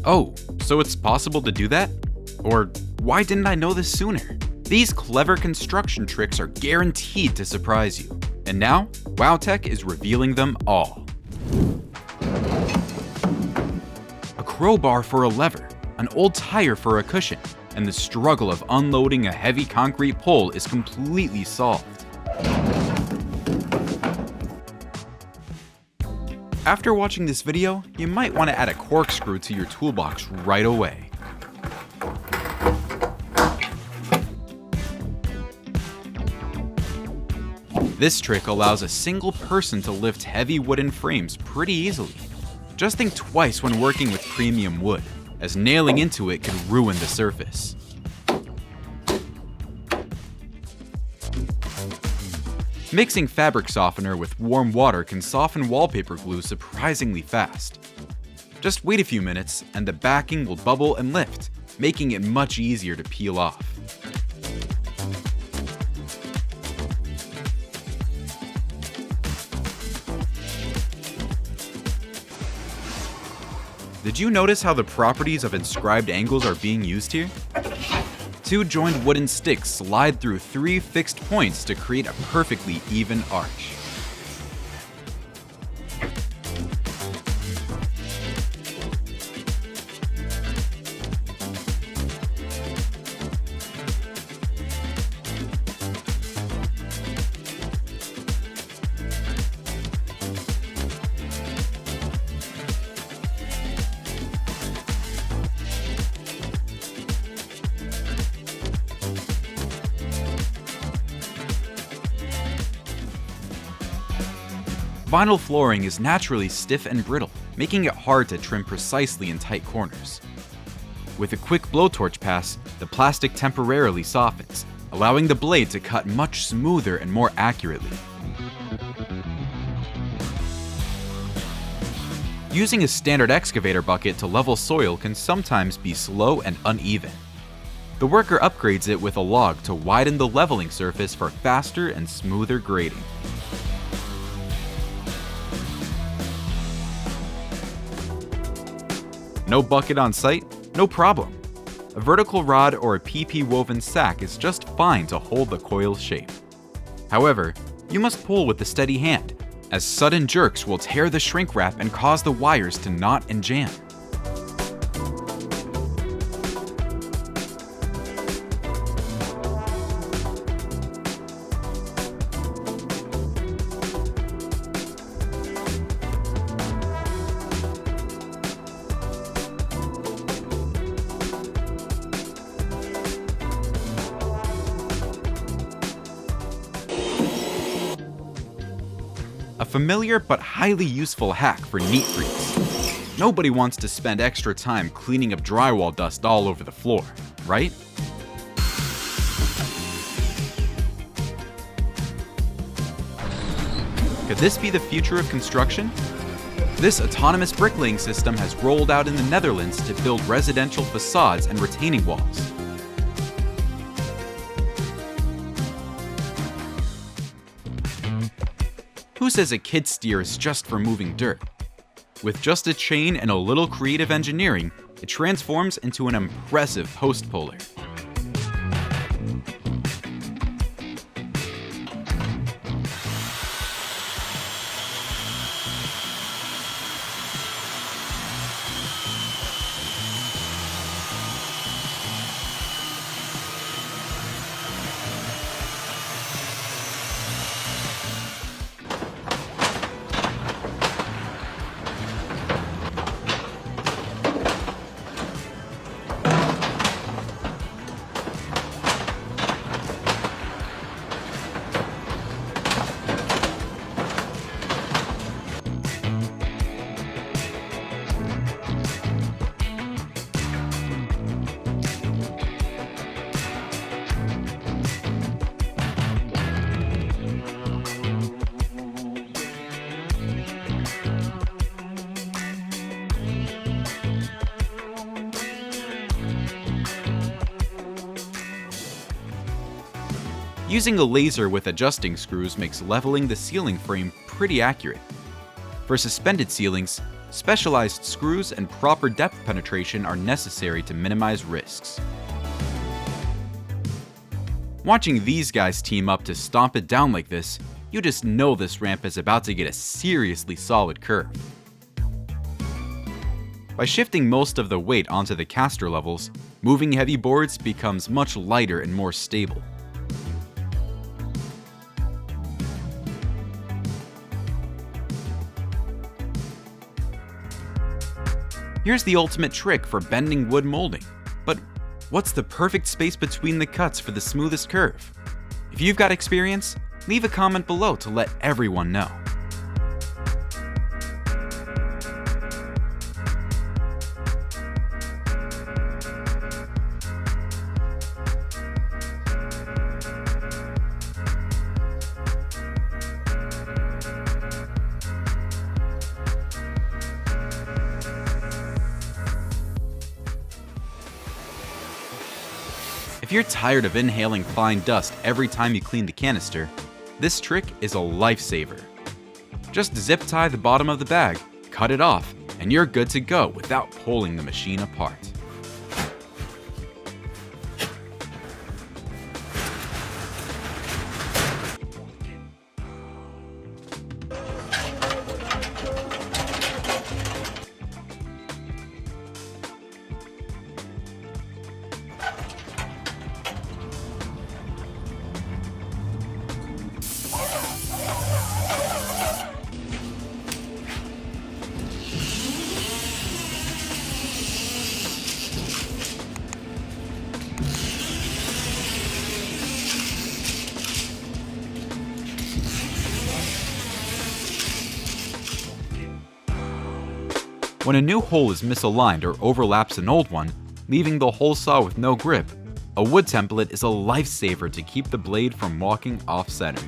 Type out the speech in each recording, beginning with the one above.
Oh, so it's possible to do that? Or why didn't I know this sooner? These clever construction tricks are guaranteed to surprise you. And now, WowTech is revealing them all. A crowbar for a lever, an old tire for a cushion, and the struggle of unloading a heavy concrete pole is completely solved. After watching this video, you might want to add a corkscrew to your toolbox right away. This trick allows a single person to lift heavy wooden frames pretty easily. Just think twice when working with premium wood, as nailing into it could ruin the surface. Mixing fabric softener with warm water can soften wallpaper glue surprisingly fast. Just wait a few minutes and the backing will bubble and lift, making it much easier to peel off. Did you notice how the properties of inscribed angles are being used here? Two joined wooden sticks slide through 3 fixed points to create a perfectly even arch. Vinyl flooring is naturally stiff and brittle, making it hard to trim precisely in tight corners. With a quick blowtorch pass, the plastic temporarily softens, allowing the blade to cut much smoother and more accurately. Using a standard excavator bucket to level soil can sometimes be slow and uneven. The worker upgrades it with a log to widen the leveling surface for faster and smoother grading. No bucket on site? No problem. A vertical rod or a PP woven sack is just fine to hold the coil's shape. However, you must pull with a steady hand, as sudden jerks will tear the shrink wrap and cause the wires to knot and jam. A familiar but highly useful hack for neat freaks. Nobody wants to spend extra time cleaning up drywall dust all over the floor, right? Could this be the future of construction? This autonomous bricklaying system has rolled out in the Netherlands to build residential facades and retaining walls. Who says a kid steer is just for moving dirt? With just a chain and a little creative engineering, it transforms into an impressive post puller. Using a laser with adjusting screws makes leveling the ceiling frame pretty accurate. For suspended ceilings, Specialized screws and proper depth penetration are necessary to minimize risks. Watching these guys team up to stomp it down like this, you just know this ramp is about to get a seriously solid curve. By shifting most of the weight onto the caster levels, moving heavy boards becomes much lighter and more stable. Here's the ultimate trick for bending wood molding. But what's the perfect space between the cuts for the smoothest curve? If you've got experience, leave a comment below to let everyone know. If you're tired of inhaling fine dust every time you clean the canister, this trick is a lifesaver. Just zip tie the bottom of the bag, cut it off, and you're good to go without pulling the machine apart. When a new hole is misaligned or overlaps an old one, leaving the hole saw with no grip, a wood template is a lifesaver to keep the blade from walking off-center.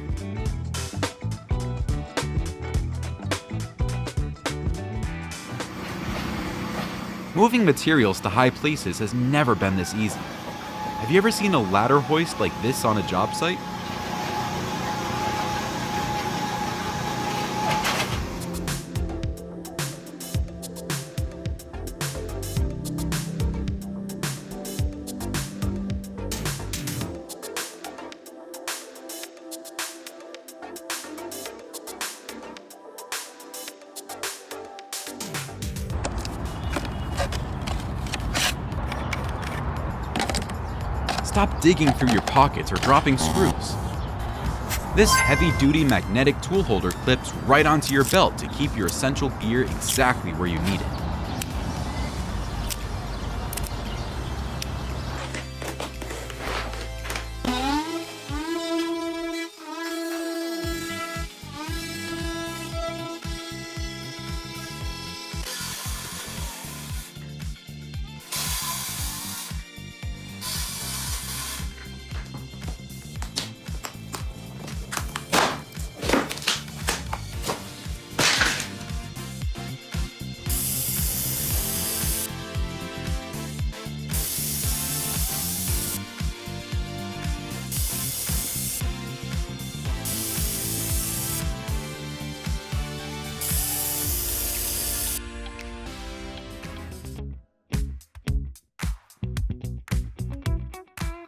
Moving materials to high places has never been this easy. Have you ever seen a ladder hoist like this on a job site? Stop digging through your pockets or dropping screws. This heavy-duty magnetic tool holder clips right onto your belt to keep your essential gear exactly where you need it.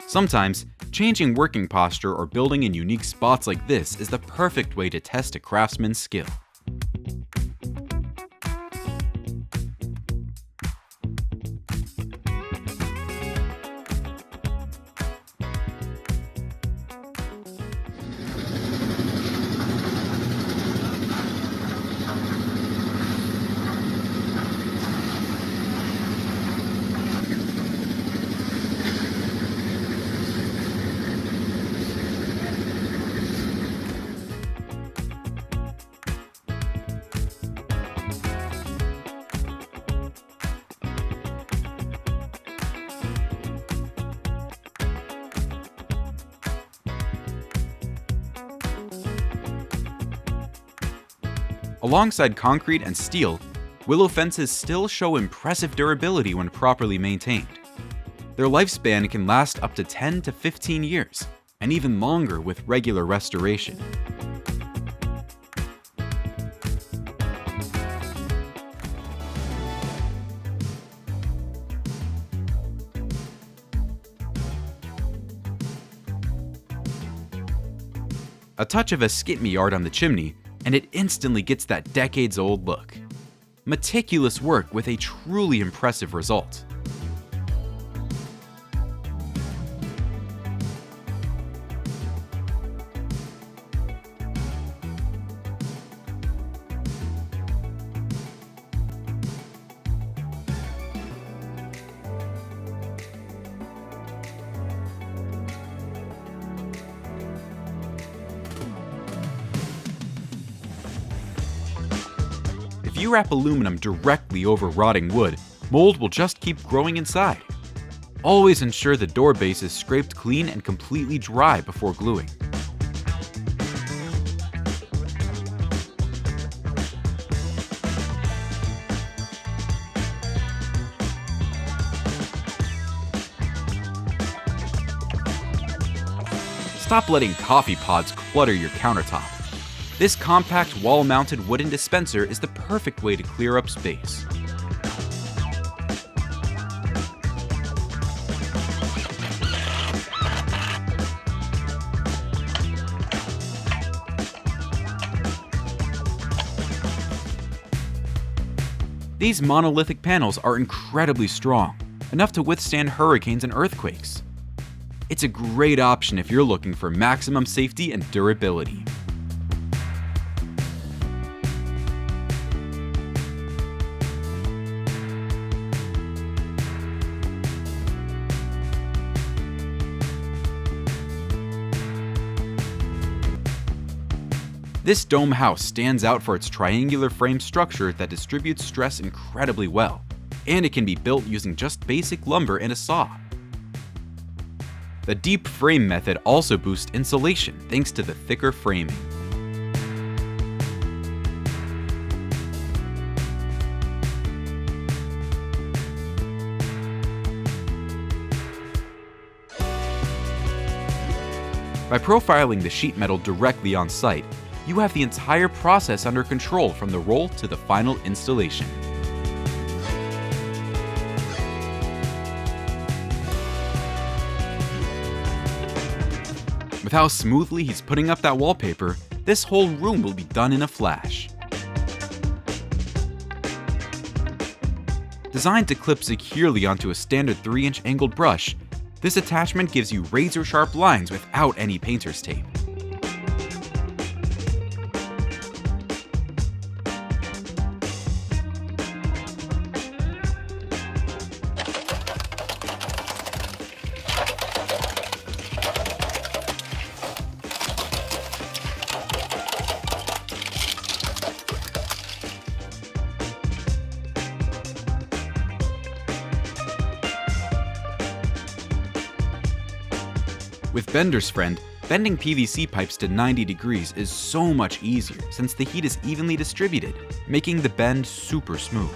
Sometimes, changing working posture or building in unique spots like this is the perfect way to test a craftsman's skill. Alongside concrete and steel, willow fences still show impressive durability when properly maintained. Their lifespan can last up to 10 to 15 years, and even longer with regular restoration. A touch of a skit-me art on the chimney, and it instantly gets that decades-old look. Meticulous work with a truly impressive result. If you wrap aluminum directly over rotting wood, mold will just keep growing inside. Always ensure the door base is scraped clean and completely dry before gluing. Stop letting coffee pods clutter your countertop. This compact wall-mounted wooden dispenser is the perfect way to clear up space. These monolithic panels are incredibly strong, enough to withstand hurricanes and earthquakes. It's a great option if you're looking for maximum safety and durability. This dome house stands out for its triangular frame structure that distributes stress incredibly well, and it can be built using just basic lumber and a saw. The deep frame method also boosts insulation thanks to the thicker framing. By profiling the sheet metal directly on site, you have the entire process under control from the roll to the final installation. With how smoothly he's putting up that wallpaper, this whole room will be done in a flash. Designed to clip securely onto a standard 3-inch angled brush, this attachment gives you razor-sharp lines without any painter's tape. With Bender's Friend, bending PVC pipes to 90 degrees is so much easier since the heat is evenly distributed, making the bend super smooth.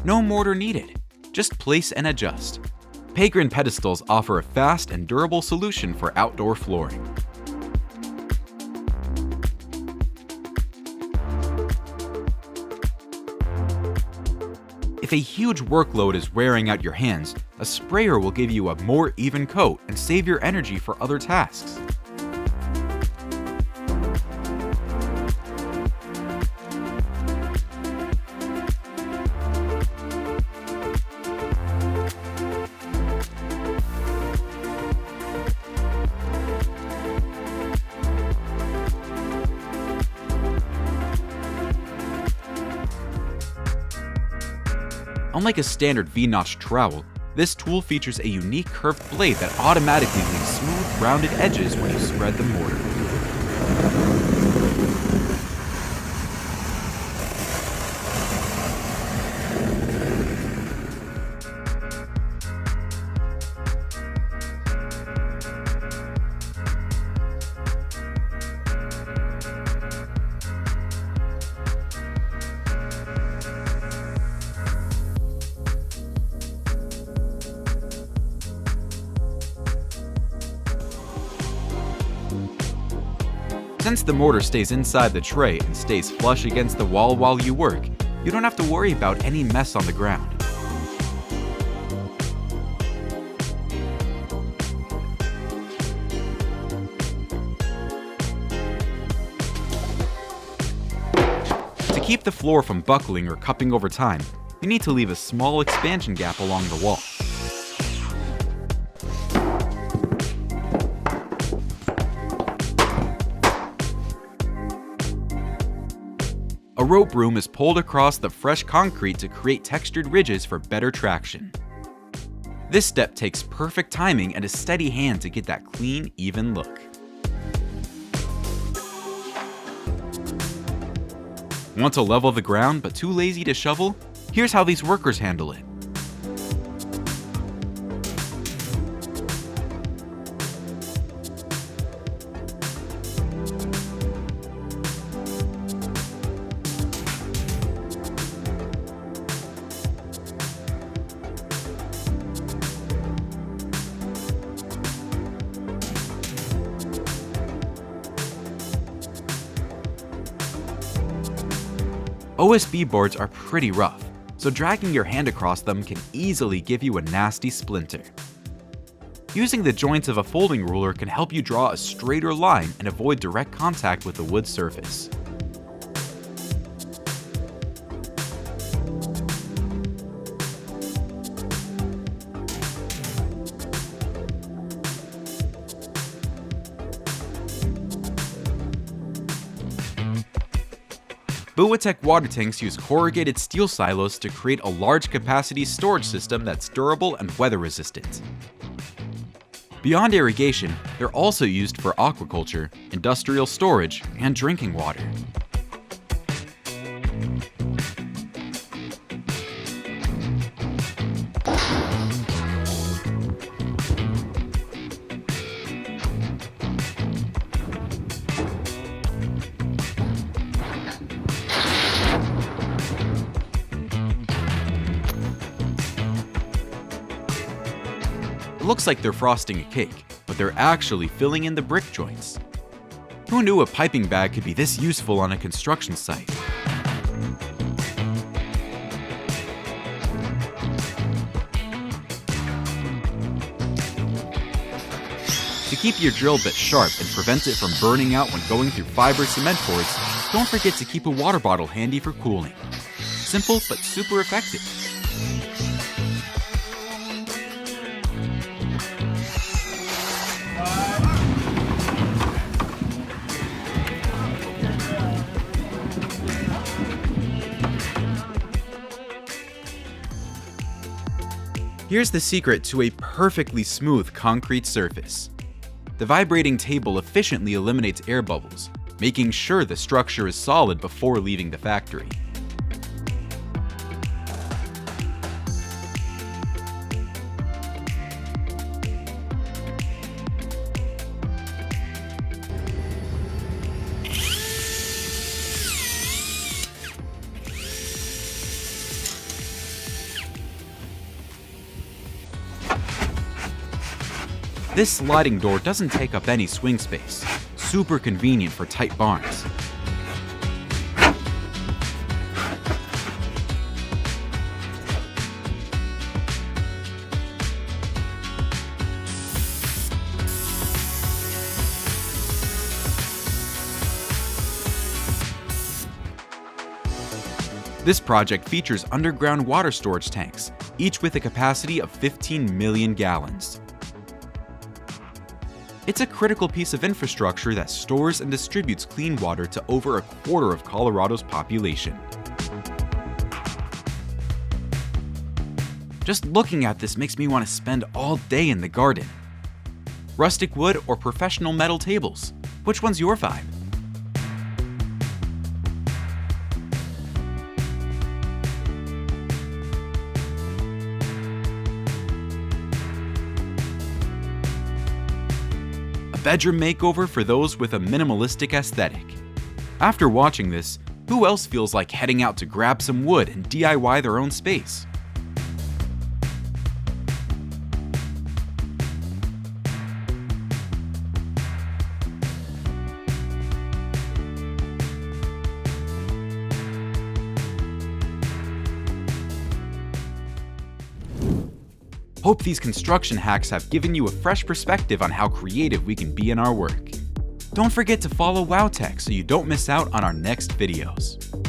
No mortar needed, just place and adjust. Pagrin pedestals offer a fast and durable solution for outdoor flooring. If a huge workload is wearing out your hands, a sprayer will give you a more even coat and save your energy for other tasks. Unlike a standard V-notch trowel, this tool features a unique curved blade that automatically leaves smooth, rounded edges when you spread the mortar. Since the mortar stays inside the tray and stays flush against the wall while you work, you don't have to worry about any mess on the ground. keep the floor from buckling or cupping over time, you need to leave a small expansion gap along the wall. A rope broom is pulled across the fresh concrete to create textured ridges for better traction. This step takes perfect timing and a steady hand to get that clean, even look. Want to level the ground but too lazy to shovel? Here's how these workers handle it. OSB boards are pretty rough, so dragging your hand across them can easily give you a nasty splinter. Using the joints of a folding ruler can help you draw a straighter line and avoid direct contact with the wood surface. Buatech water tanks use corrugated steel silos to create a large capacity storage system that's durable and weather resistant. Beyond irrigation, they're also used for aquaculture, industrial storage, and drinking water. It looks like they're frosting a cake, but they're actually filling in the brick joints. Who knew a piping bag could be this useful on a construction site? To keep your drill bit sharp and prevent it from burning out when going through fiber cement boards, don't forget to keep a water bottle handy for cooling. Simple but super effective. Here's the secret to a perfectly smooth concrete surface. The vibrating table efficiently eliminates air bubbles, making sure the structure is solid before leaving the factory. This sliding door doesn't take up any swing space, super convenient for tight barns. This project features underground water storage tanks, each with a capacity of 15 million gallons. It's a critical piece of infrastructure that stores and distributes clean water to over a quarter of Colorado's population. Just looking at this makes me want to spend all day in the garden. Rustic wood or professional metal tables? Which one's your vibe? Bedroom makeover for those with a minimalistic aesthetic. After watching this, who else feels like heading out to grab some wood and DIY their own space? Hope these construction hacks have given you a fresh perspective on how creative we can be in our work. Don't forget to follow Wowtech so you don't miss out on our next videos.